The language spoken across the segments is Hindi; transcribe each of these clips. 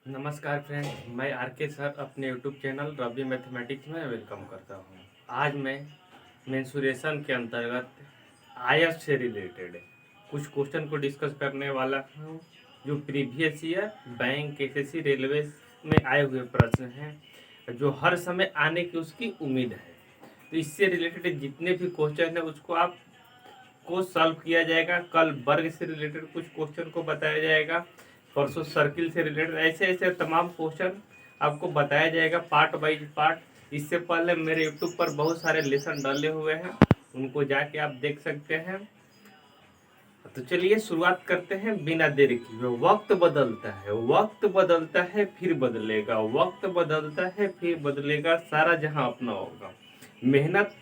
नमस्कार फ्रेंड, मैं आर के सर अपने यूट्यूब चैनल रवि मैथमेटिक्स में वेलकम करता हूँ। आज मैं मेंसुरेशन के अंतर्गत आयत से रिलेटेड कुछ क्वेश्चन को डिस्कस करने वाला हूँ, जो previous year bank, SSC, railway में आए हुए प्रश्न हैं, जो हर समय आने की उसकी उम्मीद है। तो इससे रिलेटेड जितने भी क्वेश्चन हैं उसको आप को सॉल्व किया जाएगा। कल वर्ग से रिलेटेड कुछ क्वेश्चन को बताया जाएगा, परसों सर्किल से रिलेटेड ऐसे ऐसे तमाम क्वेश्चन आपको बताया जाएगा पार्ट वाइज पार्ट। इससे पहले मेरे यूट्यूब पर बहुत सारे लेसन डाले हुए हैं, उनको जाके आप देख सकते हैं। तो चलिए शुरुआत करते हैं बिना देरी किए। वक्त बदलता है फिर बदलेगा, वक्त बदलता है फिर बदलेगा, सारा जहां अपना होगा। मेहनत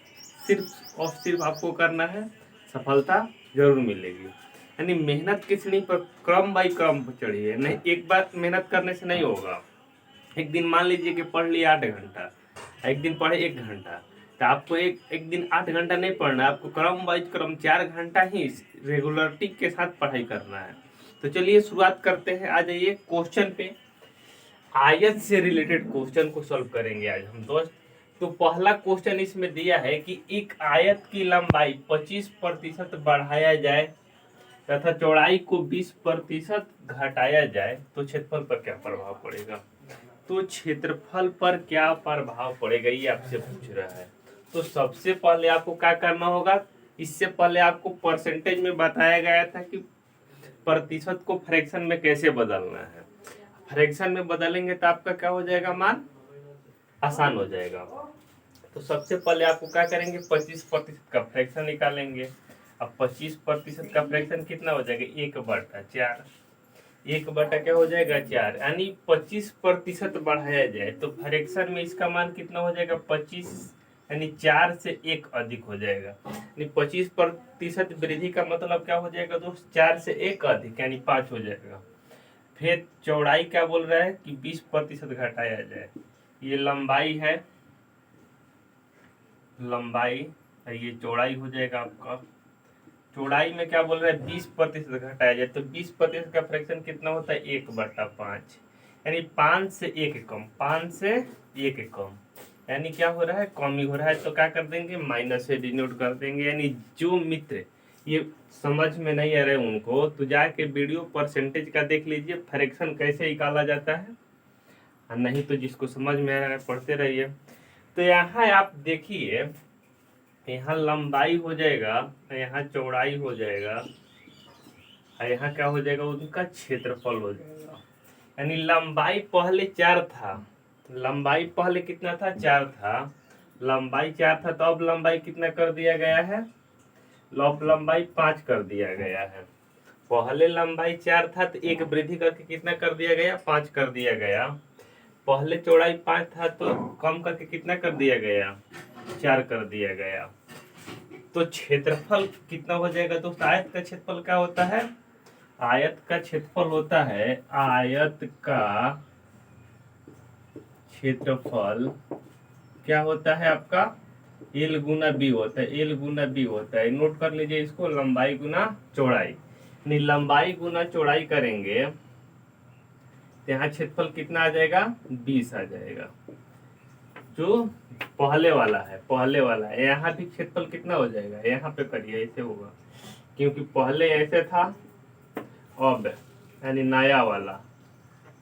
सिर्फ और सिर्फ आपको करना है, सफलता जरूर मिलेगी। यानी मेहनत की सीढ़ी पर क्रम बाई क्रम चढ़िए, नहीं एक बार मेहनत करने से नहीं होगा। एक दिन मान लीजिए कि पढ़ लिया 8 घंटा, एक दिन पढ़े 1 घंटा, तो आपको एक एक दिन 8 घंटा नहीं पढ़ना है, आपको क्रम वाइज क्रम 4 घंटा ही रेगुलरिटी के साथ पढ़ाई करना है। तो चलिए शुरुआत करते हैं। आ जाइए क्वेश्चन पे। आयत से रिलेटेड क्वेश्चन को सॉल्व करेंगे आज हम दोस्त। तो पहला क्वेश्चन इसमें दिया है कि एक आयत की लंबाई 25% बढ़ाया जाए तथा चौड़ाई को 20% घटाया जाए तो क्षेत्रफल पर क्या प्रभाव पड़ेगा। तो क्षेत्रफल पर क्या प्रभाव पड़ेगा ये आपसे पूछ रहा है। तो सबसे पहले आपको क्या करना होगा, इससे पहले आपको परसेंटेज में बताया गया था कि प्रतिशत को फ्रैक्शन में कैसे बदलना है। फ्रैक्शन में बदलेंगे तो आपका क्या हो जाएगा, मान आसान हो जाएगा। तो सबसे पहले आपको क्या करेंगे, 25% का फ्रैक्शन निकालेंगे। अब 25% का फ्रैक्शन कितना हो जाएगा, 1/4। 1/, क्या हो जाएगा, 4। यानी 25% बढ़ाया जाए तो फ्रैक्शन में इसका मान कितना हो जाएगा, 25, यानी 4 से 1 अधिक हो जाएगा। यानी 25% वृद्धि का मतलब क्या हो जाएगा दोस्त, 4 से 1 अधिक, यानी 5 हो जाएगा। फिर चौड़ाई क्या बोल रहा है कि 20% घटाया जाए। ये लंबाई है, लंबाई, ये चौड़ाई हो जाएगा आपका। चौड़ाई में क्या बोल रहा है, 20% घटाया जाए तो 20% का फ्रैक्शन कितना होता है, 1/5। यानी 5 से 1 कम, 5 से 1 कम, यानी क्या हो रहा है, कम ही हो रहा है। तो क्या कर देंगे, माइनस से डिनोट कर देंगे। यानी जो मित्र ये समझ में नहीं आ रहे उनको तो जाके वीडियो परसेंटेज का देख लीजिए, फ्रैक्शन कैसे निकाला जाता है। नहीं तो जिसको समझ में आ रहा है पढ़ते रहिए। तो यहाँ आप देखिए, यहाँ लंबाई हो जाएगा, यहाँ चौड़ाई हो जाएगा, यहाँ क्या हो जाएगा, उनका क्षेत्रफल हो जाएगा। यानी लंबाई पहले 4 था, लंबाई पहले कितना था, 4 था। लंबाई 4 था तो अब लंबाई कितना कर दिया गया है, अब लंबाई 5 कर दिया गया है। पहले लंबाई 4 था तो एक वृद्धि करके कितना कर दिया गया, 5 कर दिया गया। पहले चौड़ाई 5 था तो कम करके कितना कर दिया गया, 4 कर दिया गया। तो क्षेत्रफल कितना हो जाएगा दोस्त, आयत का क्षेत्रफल क्या होता है, आयत का क्षेत्रफल होता है, आयत का क्षेत्रफल क्या होता है आपका, एल गुना बी होता है, एल गुना बी होता है। नोट कर लीजिए इसको, लंबाई गुना चौड़ाई। नहीं, लंबाई गुना चौड़ाई करेंगे तो यहाँ क्षेत्रफल कितना आ जाएगा, 20 आ जाएगा। जो पहले वाला है, पहले वाला है, यहाँ भी क्षेत्रफल कितना हो जाएगा, यहाँ पे करिए ऐसे होगा, क्योंकि पहले ऐसे था, अब यानी नया वाला,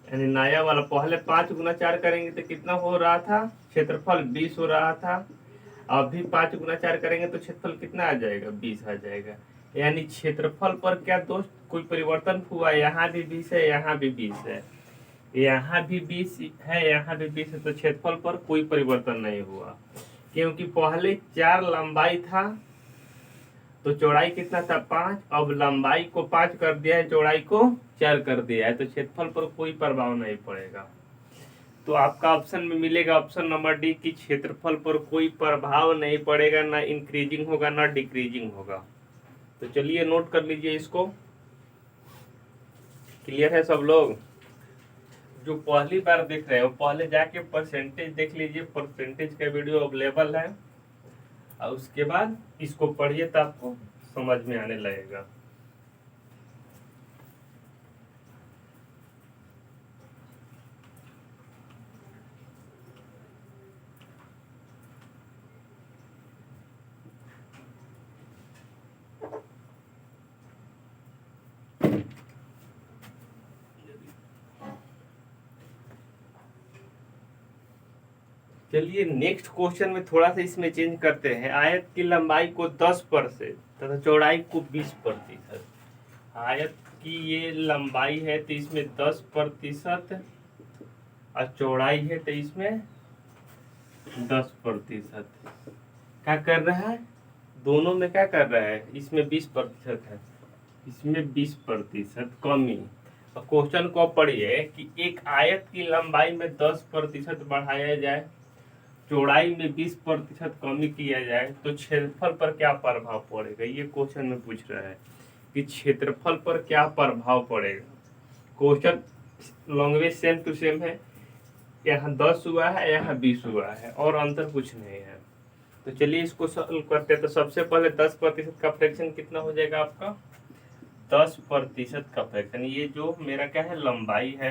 यानी नया वाला पहले 5 गुना 4 करेंगे तो कितना हो रहा था, क्षेत्रफल 20 हो रहा था। अभी 5 गुना 4 करेंगे तो क्षेत्रफल कितना आ जाएगा, 20 आ जाएगा। यानी क्षेत्रफल पर क्या दोस्त कोई परिवर्तन हुआ, यहाँ भी 20 है, यहाँ भी 20 है, यहाँ भी 20 है, यहाँ भी 20 है, तो क्षेत्रफल पर कोई परिवर्तन नहीं हुआ। क्योंकि पहले 4 लंबाई था तो चौड़ाई कितना था, 5। अब लंबाई को 5 कर दिया है, चौड़ाई को 4 कर दिया है, तो क्षेत्रफल पर कोई प्रभाव नहीं पड़ेगा। तो आपका ऑप्शन में मिलेगा ऑप्शन नंबर डी की क्षेत्रफल पर कोई प्रभाव नहीं पड़ेगा, ना इंक्रीजिंग होगा ना डिक्रीजिंग होगा। तो चलिए नोट कर लीजिए इसको। क्लियर है सब लोग, जो पहली बार देख रहे हो पहले जाके परसेंटेज देख लीजिए, परसेंटेज का वीडियो अवेलेबल है, और उसके बाद इसको पढ़िए तो आपको समझ में आने लगेगा। तो चलिए नेक्स्ट क्वेश्चन में थोड़ा सा इसमें चेंज करते हैं। आयत की लंबाई को 10% तथा चौड़ाई को 20%। आयत की ये लंबाई है तो इसमें 10% और चौड़ाई है तो इसमें 10%। क्या कर रहा है, दोनों में क्या कर रहा है, इसमें 20% है, इसमें 20% कमी। और क्वेश्चन को पढ़िए कि एक आयत की लंबाई में 10% बढ़ाया जाए, चौड़ाई में 20% कमी किया जाए तो क्षेत्रफल पर क्या प्रभाव पड़ेगा। ये क्वेश्चन में पूछ रहा है कि क्षेत्रफल पर क्या प्रभाव पड़ेगा। Question language same to same है, यहाँ 10 हुआ है, यहाँ 20 हुआ है और अंतर कुछ नहीं है। तो चलिए इसको सॉल्व करते हैं। तो सबसे पहले 10% का फ्रैक्शन कितना हो जाएगा आपका, 10% का फ्रैक्शन, ये जो मेरा क्या है लंबाई है,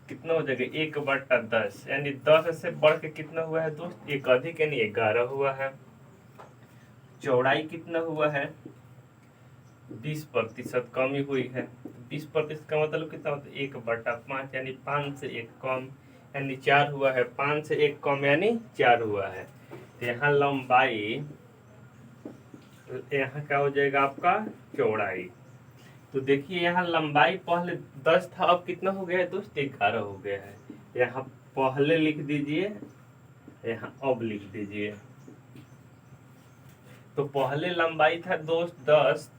कितना हो जाएगा 1/10, यानी 10 से बढ़ के कितना हुआ है दोस्त, एक अधिक यानी 11 हुआ है। चौड़ाई कितना हुआ है, 20% कमी हुई है। 20% का मतलब कितना होता है, 1/5, यानी 5 से 1 कम, यानी 4 हुआ है। 5 से 1 कम यानी 4 हुआ है। तो यहाँ लंबाई, यहाँ क्या हो जाएगा आपका चौड़ाई। तो देखिए यहाँ लंबाई पहले 10 था, अब कितना हो गया है दोस्त, 11 हो गया है। यहाँ पहले लिख दीजिए, यहाँ अब लिख दीजिए। तो पहले लंबाई था दोस्त 10,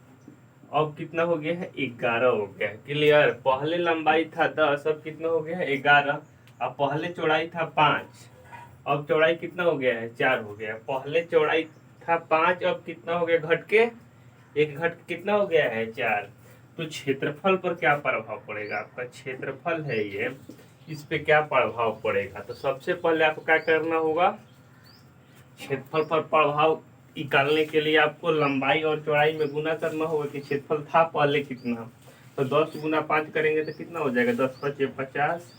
अब कितना हो गया है 11 हो गया है। क्लियर, पहले लंबाई था 10, अब कितना हो गया है 11। अब पहले चौड़ाई था 5, अब चौड़ाई कितना हो गया है 4 हो गया। पहले चौड़ाई था 5, अब कितना हो गया घट के, एक घट के कितना हो गया है 4। तो क्षेत्रफल पर क्या प्रभाव पड़ेगा, आपका क्षेत्रफल है ये, इस पे क्या प्रभाव पड़ेगा। तो सबसे पहले आपको क्या करना होगा, क्षेत्रफल पर प्रभाव निकालने के लिए आपको लंबाई और चौड़ाई में गुना करना होगा कि क्षेत्रफल था पहले कितना। तो 10 गुना 5 करेंगे तो कितना हो जाएगा, 10 × 5 = 50।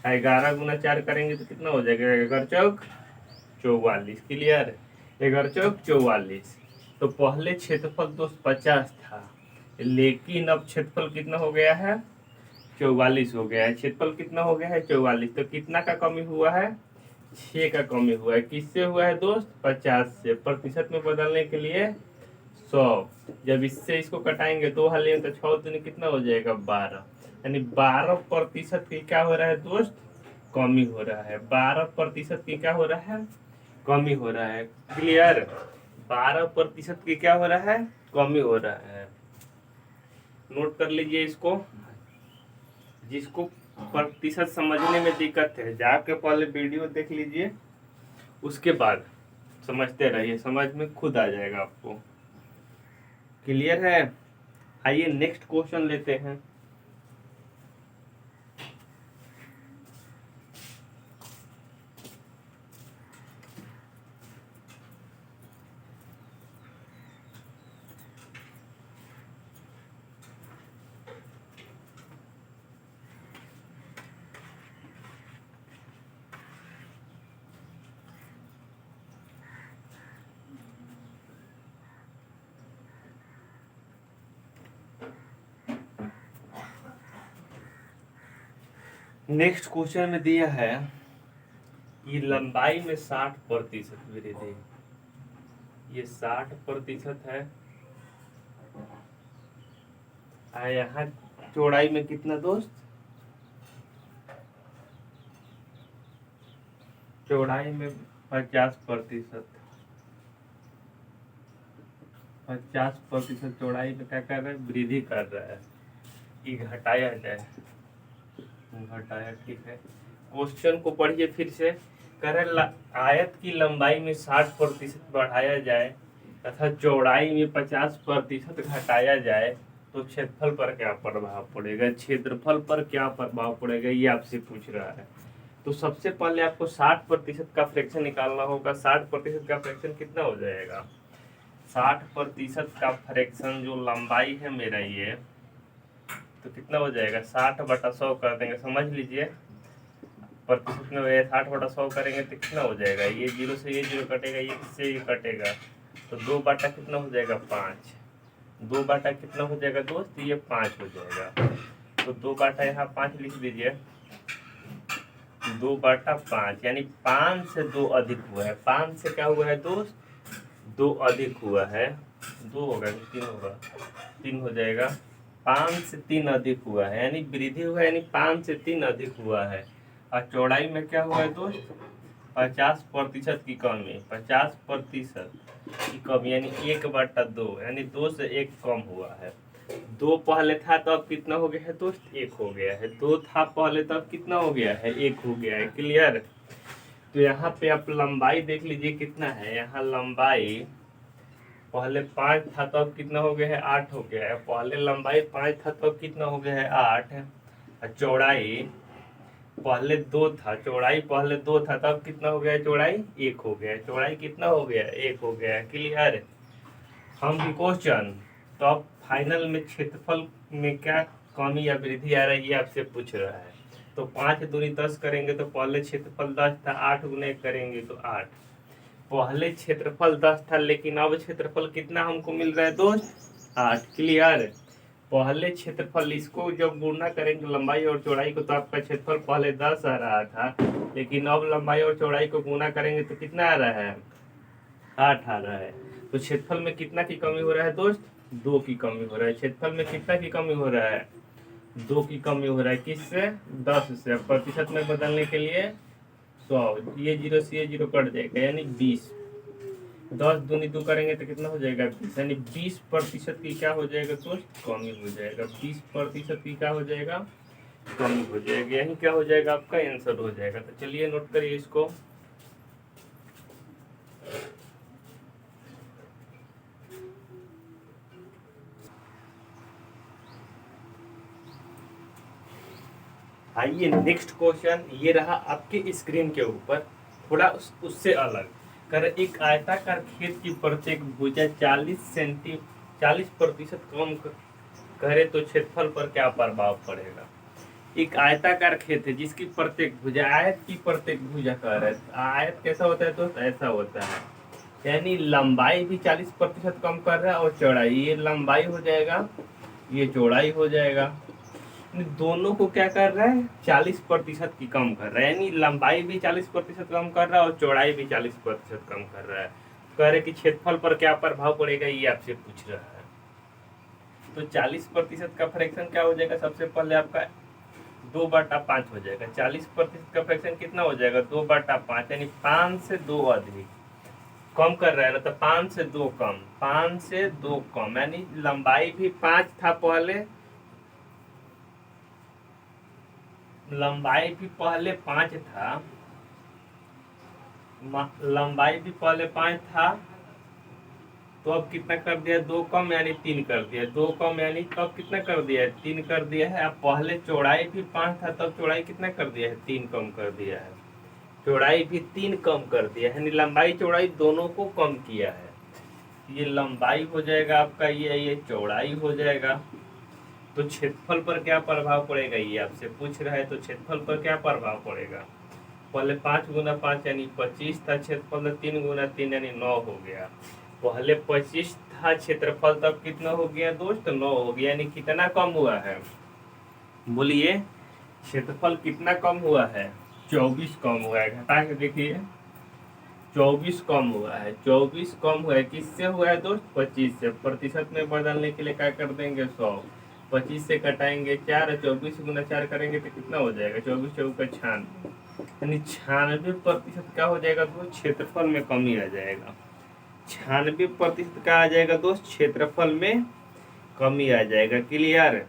11 गुना 4 करेंगे तो कितना हो जाएगा, 11 चौक 44। क्लियर, 11 चौक 44। तो पहले क्षेत्रफल दोस्त 50 था, लेकिन अब क्षेत्रफल कितना हो गया है 44 हो गया है। क्षेत्रफल कितना हो गया है 44। तो कितना का कमी हुआ है, 6 का कमी हुआ है। किससे हुआ है दोस्त, 50 से। प्रतिशत में बदलने के लिए 100, जब इससे इसको कटाएंगे 2 हल तो 6 दूनी कितना हो जाएगा 12, यानी 12% की क्या हो रहा है दोस्त, कमी हो रहा है। 12% की क्या हो रहा है, कमी हो रहा है। क्लियर, 12% की क्या हो रहा है, कमी हो रहा है। नोट कर लीजिए इसको। जिसको प्रतिशत समझने में दिक्कत है जाके पहले वीडियो देख लीजिए, उसके बाद समझते रहिए, समझ में खुद आ जाएगा आपको। क्लियर है, आइए नेक्स्ट क्वेश्चन लेते हैं। नेक्स्ट क्वेश्चन में दिया है कि लंबाई में 60% वृद्धि, ये 60% है, यहाँ चौड़ाई में कितना दोस्त, चौड़ाई में 50%। 50% चौड़ाई में क्या कर रहा है, वृद्धि कर रहा है। ये घटाया जाए, घटाया, ठीक है। क्वेश्चन को पढ़िए फिर से। कह रहे आयत की लंबाई में 60% बढ़ाया जाए तथा चौड़ाई में 50% घटाया जाए तो क्षेत्रफल पर क्या प्रभाव पड़ेगा, क्षेत्रफल पर क्या प्रभाव पड़ेगा, ये आपसे पूछ रहा है। तो सबसे पहले आपको 60% का फ्रैक्शन निकालना होगा। 60% का फ्रैक्शन कितना हो जाएगा, 60% का फ्रैक्शन जो लंबाई है मेरा ये, तो कितना हो जाएगा 60/100 कर देंगे, समझ लीजिए। प्रतिशत में 60/100 करेंगे तो कितना हो जाएगा, ये 0 से ये 0 कटेगा, ये इससे ये कटेगा, तो 2 बाटा कितना हो जाएगा 5। 2 बाटा कितना हो जाएगा दोस्त, ये 5 हो जाएगा। तो 2 बाटा यहाँ 5 लिख दीजिए। 2/5 यानी 5 से 2 अधिक हुआ है। 5 से क्या हुआ है दोस्त? 2 अधिक हुआ है। 2 होगा कि 3 होगा? 3 हो जाएगा। 5 से 3 अधिक हुआ है यानी वृद्धि हुआ है, यानी 5 से 3 अधिक हुआ है। और चौड़ाई में क्या हुआ है दोस्त? 50% की कमी। 50% की कमी यानी 1/2 यानी 2 से 1 कम हुआ है। 2 पहले था तो अब कितना हो गया है दोस्त? 1 हो गया है। 2 था पहले तो अब कितना हो गया है? 1 हो गया है। क्लियर? तो यहाँ पे आप लंबाई देख लीजिए कितना है। यहाँ लंबाई पहले 5 था तो अब कितना हो गया है? 8 हो गया है। पहले लंबाई 5 था तो अब कितना हो गया है? 8। और चौड़ाई पहले 2 था, चौड़ाई पहले 2 था तब कितना हो गया? चौड़ाई 1 हो गया है। चौड़ाई कितना हो गया? 1 हो गया है। क्लियर? हम भी क्वेश्चन तो अब फाइनल में क्षेत्रफल में क्या कमी या वृद्धि आ रही है आपसे पूछ रहा है। तो 5 दूनी 10 करेंगे तो पहले क्षेत्रफल 10 था, 8 गुने करेंगे तो 8। पहले क्षेत्रफल 10 था लेकिन अब क्षेत्रफल कितना हमको मिल रहा है दोस्त? 8। क्लियर? पहले क्षेत्रफल इसको जब गुणा करेंगे लंबाई और चौड़ाई को तो आपका क्षेत्रफल पहले 10 आ रहा था, लेकिन अब लंबाई और चौड़ाई को गुणा करेंगे तो कितना आ रहा है? 8 आ रहा है। तो क्षेत्रफल में कितना की कमी हो रहा है दोस्त? 2 की कमी हो रहा है। क्षेत्रफल में कितना की कमी हो रहा है? 2 की कमी हो रहा है। किससे? 10 से। प्रतिशत में बदलने के लिए 100, ये 0 से ये 0 कट जाएगा यानी 20। 10 दूनी 2 करेंगे तो कितना हो जाएगा? 20 यानी 20% की क्या हो जाएगा दोस्त? कमी हो जाएगा। 20% की क्या हो जाएगा? कमी हो जाएगी। यही क्या हो जाएगा? आपका आंसर हो जाएगा। तो चलिए नोट करिए इसको। आइए नेक्स्ट क्वेश्चन, ये रहा आपके स्क्रीन के ऊपर, थोड़ा उससे अलग कर। एक आयताकार खेत की प्रत्येक भुजा 40% कम करे तो क्षेत्रफल पर क्या प्रभाव पड़ेगा? एक आयताकार खेत है जिसकी प्रत्येक भुजा, आयत की प्रत्येक भुजा कह रहे हैं। आयत कैसा होता है दोस्त? ऐसा होता है यानी लंबाई भी 40% कम कर रहा है और चौड़ाई, ये लंबाई हो जाएगा, ये चौड़ाई हो जाएगा। दोनों को क्या कर रहा है? 40% की कम कर रहा है यानी लंबाई भी 40% कम कर रहा है और चौड़ाई भी 40% कम कर रहा है। कह रहे कि क्षेत्रफल पर क्या प्रभाव पड़ेगा, ये आपसे पूछ रहा है। तो 40% का फ्रैक्शन क्या हो जाएगा? सबसे पहले आपका 2/5 हो जाएगा। 40% का फ्रैक्शन कितना हो जाएगा? 2/5 यानी 5 से 2 अधिक कम कर रहा है ना, तो 5 से 2 कम, 5 से 2 कम यानी लंबाई भी 5 था पहले, लंबाई भी पहले 5 था, लंबाई भी पहले 5 था तो अब कितना कर दिया? 2 कम यानी 3 कर दिया। 2 कम यानी तब कितना कर दिया है? 3 कर दिया है। अब पहले चौड़ाई भी 5 था तब चौड़ाई कितना कर दिया है? 3 कम कर दिया है। चौड़ाई भी 3 कम कर दिया है यानी लंबाई चौड़ाई दोनों को कम किया है। ये लंबाई हो जाएगा आपका, ये चौड़ाई हो जाएगा। तो क्षेत्रफल पर क्या प्रभाव पड़ेगा, ये आपसे पूछ रहा है। तो क्षेत्रफल पर क्या प्रभाव पड़ेगा? पहले 5 गुना 5 यानी 25 था क्षेत्रफल, 3 गुना 3 यानी 9 हो गया। पहले 25 था क्षेत्रफल तब कितना हो गया दोस्त? 9 हो गया यानी कितना कम हुआ है? बोलिए, क्षेत्रफल कितना कम हुआ है? 24 कम हुआ है। घटा के देखिए, 24 कम हुआ है। 24 कम हुआ है। किससे हुआ है दोस्त? 25 से। प्रतिशत में बदलने के लिए क्या कर देंगे? 100। 25 से कटाएंगे 4, 24 गुना 4 करेंगे तो कितना हो जाएगा? 24 चौका 96 यानी 96% क्या हो जाएगा दोस्त? क्षेत्रफल में कमी आ जाएगा। 96% क्या आ जाएगा दोस्त? क्षेत्रफल में कमी आ जाएगा। क्लियर?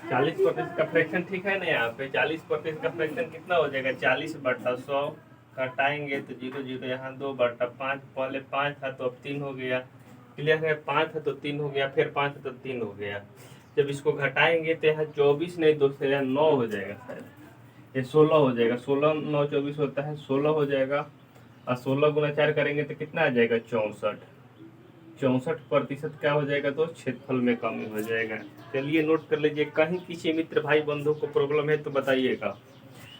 40% का फ्रैक्शन ठीक है ना? यहाँ पे 40% का फ्रैक्शन कितना हो जाएगा? 40/100 घटाएंगे तो 0 0, यहाँ 2/5। पहले 5 था तो अब 3 हो गया। क्लियर है? 5 था तो 3 हो गया, फिर 5 था तो 3 हो गया। जब इसको घटाएंगे तो यहाँ 24 नहीं दोस्त, यहाँ 9 हो जाएगा शायद, ये 16 हो जाएगा। 16 9 24 होता है, 16 हो जाएगा। और 16 गुना 4 करेंगे तो कितना आ जाएगा? 64। 64% क्या हो जाएगा दोस्त? क्षेत्रफल में कमी हो जाएगा। चलिए नोट कर लीजिए। कहीं किसी मित्र भाई बंधु को प्रॉब्लम है तो बताइएगा।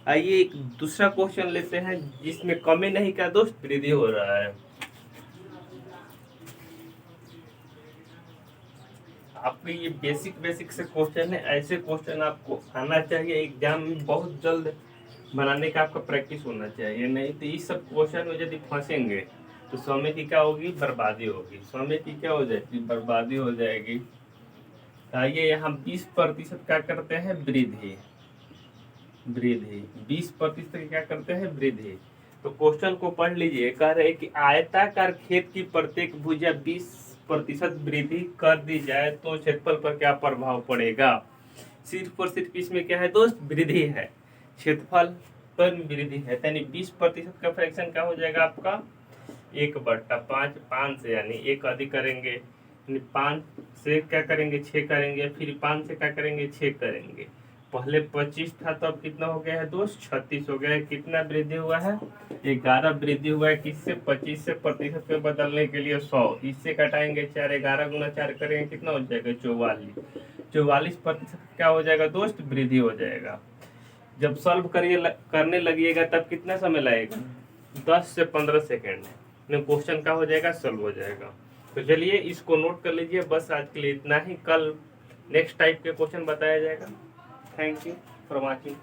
आइए एक दूसरा क्वेश्चन लेते हैं जिसमें कमी नहीं क्या दोस्त, वृद्धि हो रहा है। आपके ये बेसिक से क्वेश्चन है, ऐसे क्वेश्चन आपको आना चाहिए एग्जाम में बहुत जल्द बनाने का आपका प्रैक्टिस होना चाहिए। नहीं तो इस सब क्वेश्चन में यदि फंसेंगे तो समय की क्या होगी, बर्बादी होगी। समय की क्या हो जाएगी, बर्बादी हो जाएगी। आइए यहाँ 20% क्या करते हैं, वृद्धि। वृद्धि 20% क्या करते हैं, वृद्धि। तो क्वेश्चन को पढ़ लीजिए, कह रहे कि आयताकार खेत की प्रत्येक भुजा 20% वृद्धि कर दी जाए तो क्षेत्रफल पर क्या प्रभाव पड़ेगा। सिर्फ और सिर्फ इसमें क्या है दोस्त, वृद्धि है, क्षेत्रफल पर वृद्धि है। यानी 20% का फ्रैक्शन क्या हो जाएगा आपका, 1/5। 5 से यानी एक अधिक करेंगे, 5 से क्या करेंगे, 6 करेंगे, फिर 5 से क्या करेंगे, 6 करेंगे। पहले 25 था तो अब कितना हो गया है दोस्त, 36 हो गया है। कितना वृद्धि हुआ है, 11 वृद्धि हुआ है। किससे, 25 से प्रतिशत में बदलने के लिए 100, इससे घटाएंगे 4, 11 गुना 4 करेंगे, कितना हो जाएगा, 44। 44% क्या हो जाएगा दोस्त, वृद्धि हो जाएगा। जब सॉल्व करने लगिएगा तब कितना समय लगेगा, 10 से 15 सेकेंड में क्वेश्चन का हो जाएगा, सॉल्व हो जाएगा। तो चलिए इसको नोट कर लीजिए। बस आज के लिए इतना ही, कल नेक्स्ट टाइप के क्वेश्चन बताया जाएगा। Thank you for watching.